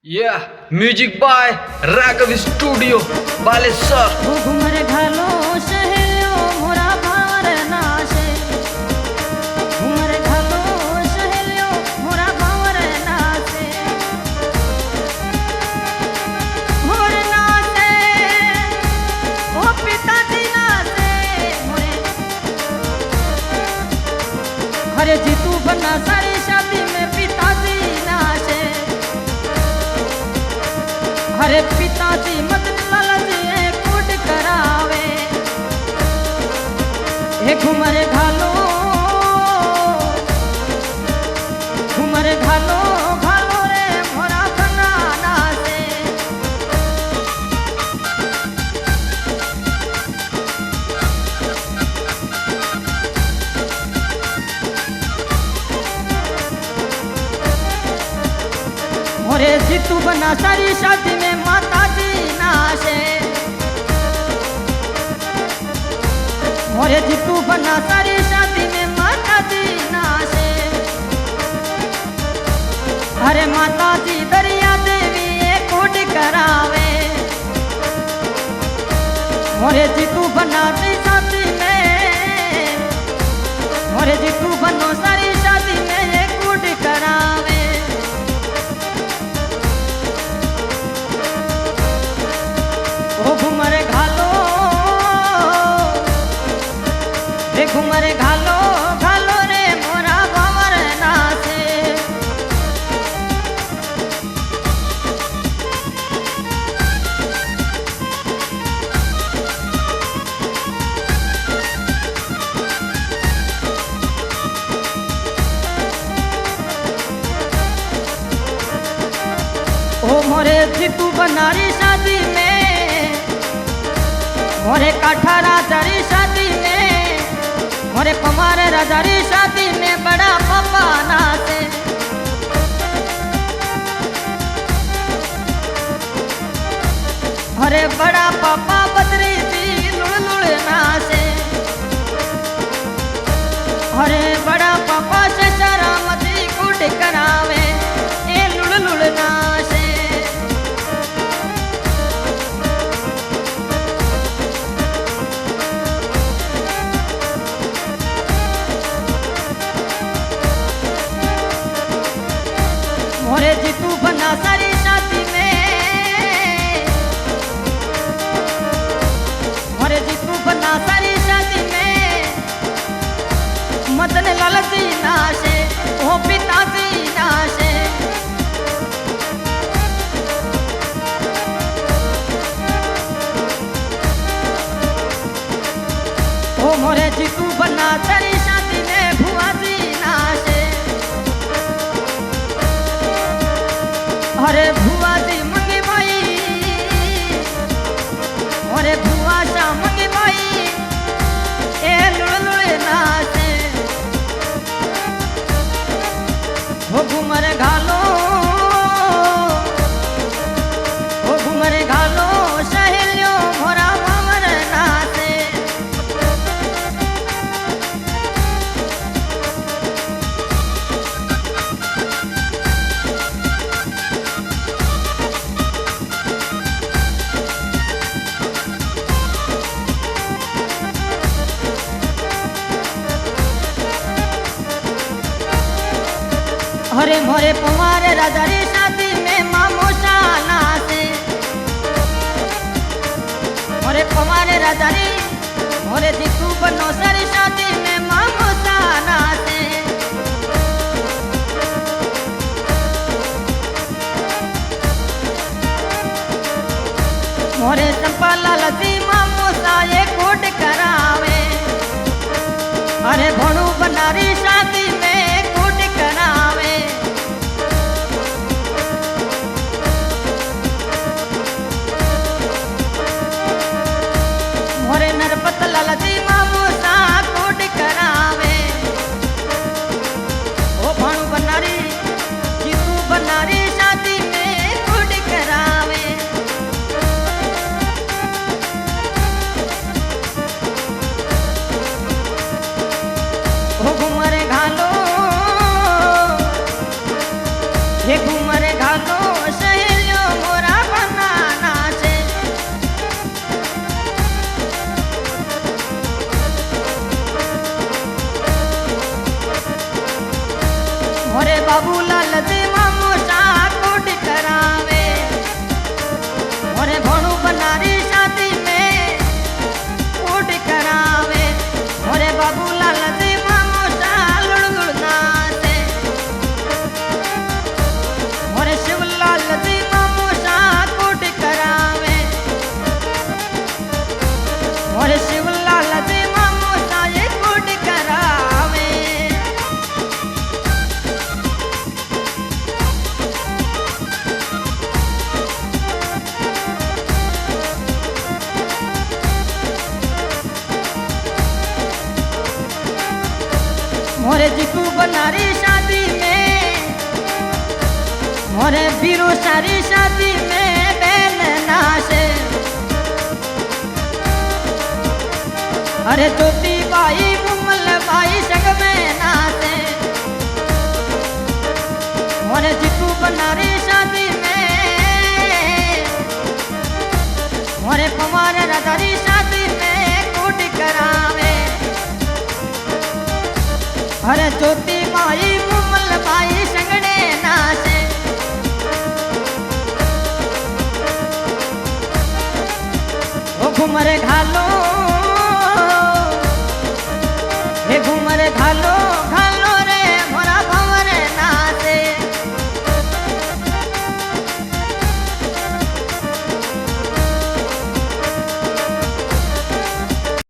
Music by Raghav studio Baleshwar. घुमर घालो सहेलियो मोरा भावर नाशे, घुमर घालो सहेलियो मोरा भावर नाशे, मोर नाशे ओ पिताजी नाशे मोरे। अरे जीतू बना सारी शादी में पिताजी नाशे। अरे पिताजी मत लालची कूट करावे, हे घुमर घालो घालो रे मोरा बनाना से। मोरे जीतू बना सारी शादी में माताजी नाशे, मोरे जीतू बना सारी शादी में माताजी नाशे। अरे माताजी दरिया देवी कूट करावे, मोरे जीतू बना शादी में, मोरे जीतू बनो सारी शादी में कूट करावे। घुमर घालो रे घुमर घालो घालो रे मोरा भावर नासे। ओ मोरे जीतू बनारी शादी में, मोरे काठा राजारी शादी में, मोरे पमार राजारी शादी में बड़ा पापा नाचे। अरे बड़ा पापा बदरी दी लुड़ लुड़ नाचे। अरे बड़ा पापा से शरामती कूट करावे, ए लुड़ लुड़ नाचे। मोरे जीतू बना सारी शादी में, मोरे जीतू बना सारी शादी में मदन लालची नाशे, ओ पिताजी नाशे। ओ मोरे जीतू बना सारी शादी में भुआजी नाशे। अरे भुआ दी मंगी भाई, अरे भुआ शाह मंगी भाई ए लुड़ लुड़ नाचे। वो घुमर घालो सहेलियो मोरा भावर नाचे। अरे मोरे पवार राजारी शादी में मामो नाचे, मोरे पवार राजारी मोरे जीतू बनो सारी शादी में मामो नाचे। मोरे चंपा लालची मामो ये कूट करावे। अरे भणु बनारी शादी में कूट करावे। मोरे नरपत लालची मामो कूट करावे। ओ भणु बनारी जीतू बनारी शादी में कूट करावे। ओ घुमर घालो जीतू बनारी शादी में, मोरे बीरू सारी शादी में बैल नाचे। अरे ज्योति बाई मुमल बाई संग में नाचे, मोरे जीतू बनारी शादी में, मोरे पवार राधारी शादी में कूट करावे। अरे ज्योति बाई मुमल बाई संगड़े नाचे। ओ घुमरे घालो, हे घुमरे घालो